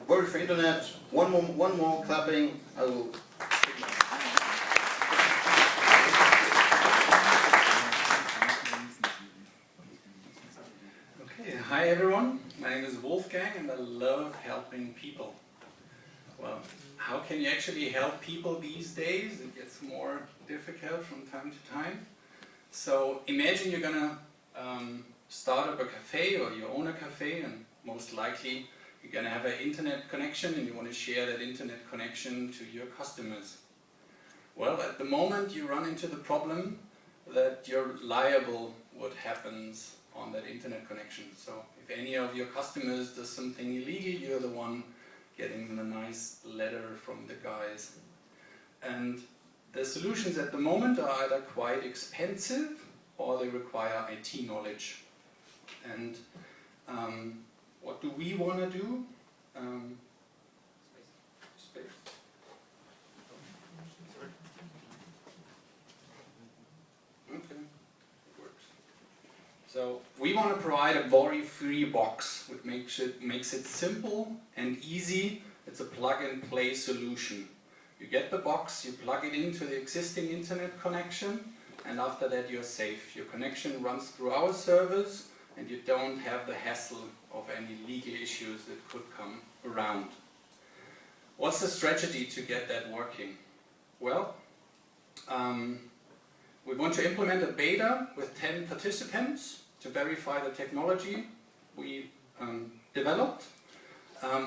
Worry for Internet. One more clapping. I will. Okay, hi everyone. My name is Wolfgang and I love helping people. Well, how can you actually help people these days? It gets more difficult from time to time. So imagine you're gonna start up a cafe, or you own a cafe, and most likely you're gonna have an internet connection and you want to share that internet connection to your customers. Well, at the moment you run into the problem that you're liable what happens on that internet connection. So if any of your customers does something illegal, you're the one getting the nice letter from the guys. And the solutions at the moment are either quite expensive or they require IT knowledge. And what do we want to do? Space. Okay, it works. So we want to provide a worry-free box, which makes it simple and easy. It's a plug-and-play solution. You get the box, you plug it into the existing internet connection, and after that you're safe. Your connection runs through our servers, and you don't have the hassle of any legal issues that could come around. What's the strategy to get that working? Well, we want to implement a beta with 10 participants to verify the technology we developed.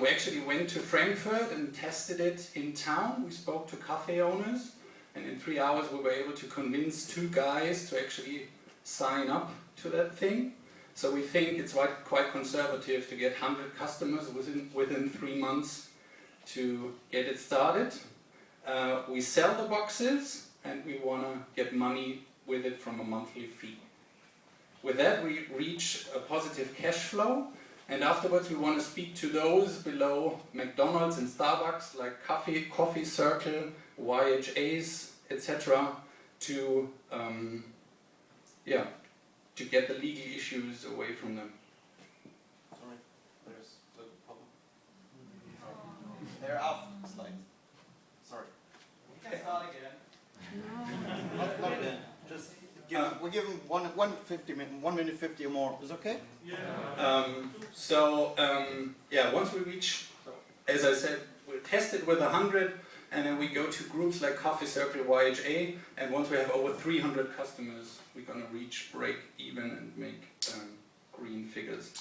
We actually went to Frankfurt and tested it in town. We spoke to cafe owners, and in 3 hours we were able to convince 2 guys to actually sign up to that thing. So we think it's quite conservative to get 100 customers within 3 months to get it started. We sell the boxes and we want to get money with it from a monthly fee. With that we reach a positive cash flow, and afterwards we want to speak to those below McDonald's and Starbucks, like Coffee Circle, YHAs, etc. to get the legal issues away from them. Sorry, there's the problem. They're off slides. Sorry. We can start again. Not again. Just we give them 1 minute 50 or more. Is okay? Yeah. Once we reach, as I said, we'll test it with 100, and then we go to groups like Coffee Circle, YHA, and once we have over 300 customers, we're going to reach break even and make green figures.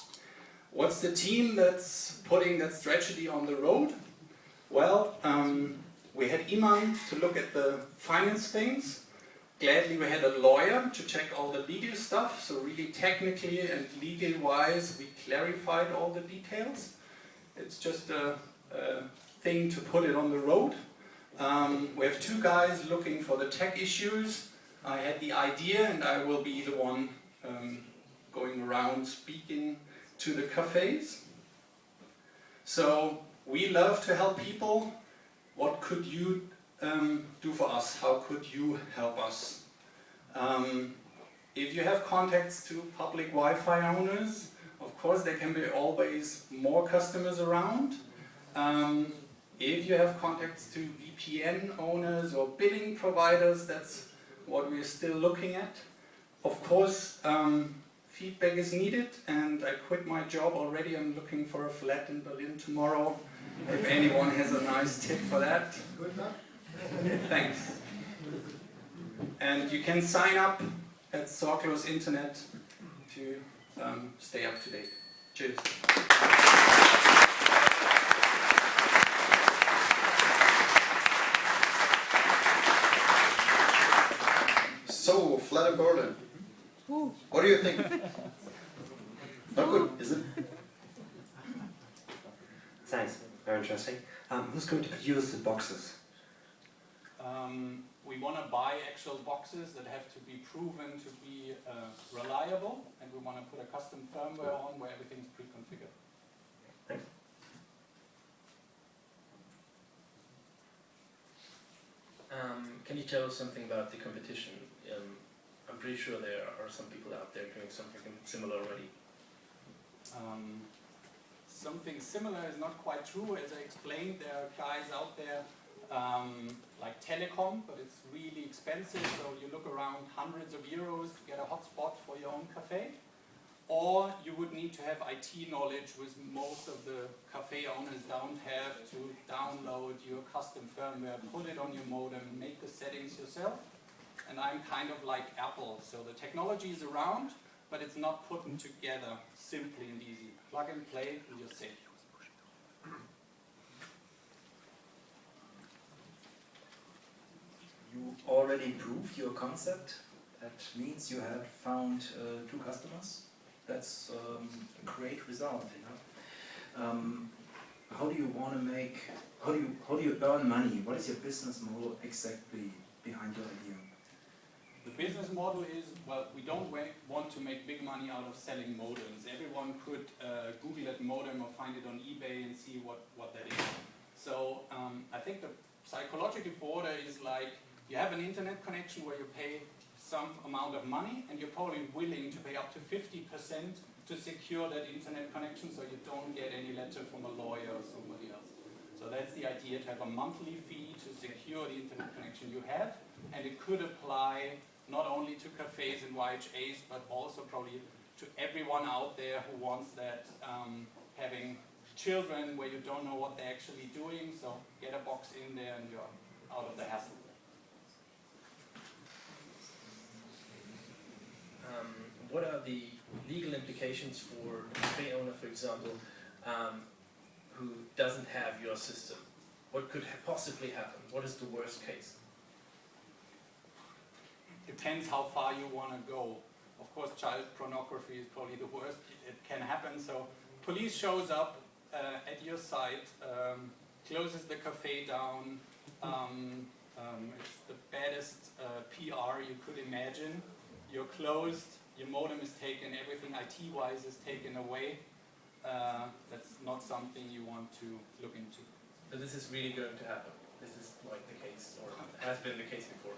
What's the team that's putting that strategy on the road? Well, we had Iman to look at the finance things. Gladly we had a lawyer to check all the legal stuff, so really technically and legal wise we clarified all the details. It's just a thing to put it on the road. We have 2 guys looking for the tech issues. I had the idea and I will be the one going around speaking to the cafes. So we love to help people. What could you do for us? How could you help us? If you have contacts to public Wi-Fi owners, of course there can be always more customers around. If you have contacts to VPN owners or billing providers, that's what we're still looking at. Of course, feedback is needed, and I quit my job already. I'm looking for a flat in Berlin tomorrow. If anyone has a nice tip for that. Good luck. Thanks. And you can sign up at WorryfreeInternet to stay up to date. Cheers. So, flat in Berlin. What do you think? Not good, is it? Thanks, very interesting. Who's going to produce the boxes? We want to buy actual boxes that have to be proven to be reliable, and we want to put a custom firmware on where everything's pre-configured. Thanks. Can you tell us something about the competition? I'm pretty sure there are some people out there doing something similar already. something similar is not quite true. As I explained, there are guys out there like telecom, but it's really expensive, so you look around hundreds of euros to get a hotspot for your own cafe. Or you would need to have IT knowledge, which most of the cafe owners don't have, to download your custom firmware, put it on your modem, make the settings yourself. And I'm kind of like Apple, so the technology is around, but it's not put together simply and easy. Plug and play and you're safe. You already proved your concept. That means you have found 2 customers. That's a great result, you know. How do you want to make? How do you earn money? What is your business model exactly behind your idea? The business model is, well, we don't want to make big money out of selling modems. Everyone could Google that modem or find it on eBay and see what that is. So I think the psychological border is like, you have an internet connection where you pay some amount of money, and you're probably willing to pay up to 50% to secure that internet connection, so you don't get any letter from a lawyer or somebody else. So that's the idea, to have a monthly fee to secure the internet connection you have, and it could apply not only to cafes and YHAs, but also probably to everyone out there who wants that, having children where you don't know what they're actually doing, so get a box in there and you're out of the hassle. What are the legal implications for a cafe owner, for example, who doesn't have your system? What could possibly happen? What is the worst case? Depends how far you want to go. Of course, child pornography is probably the worst it can happen. So police shows up at your site, closes the cafe down. It's the baddest PR you could imagine. You're closed, your modem is taken, everything IT-wise is taken away. That's not something you want to look into. But this is really going to happen. This is like the case, or has been the case before.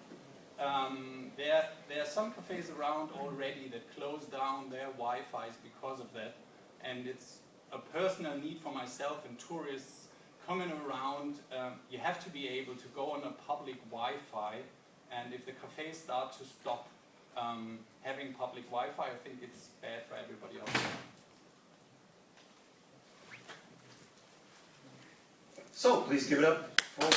There are some cafes around already that close down their Wi-Fi's because of that, and it's a personal need for myself and tourists coming around. You have to be able to go on a public Wi-Fi, and if the cafes start to stop having public Wi-Fi, I think it's bad for everybody else. So please give it up for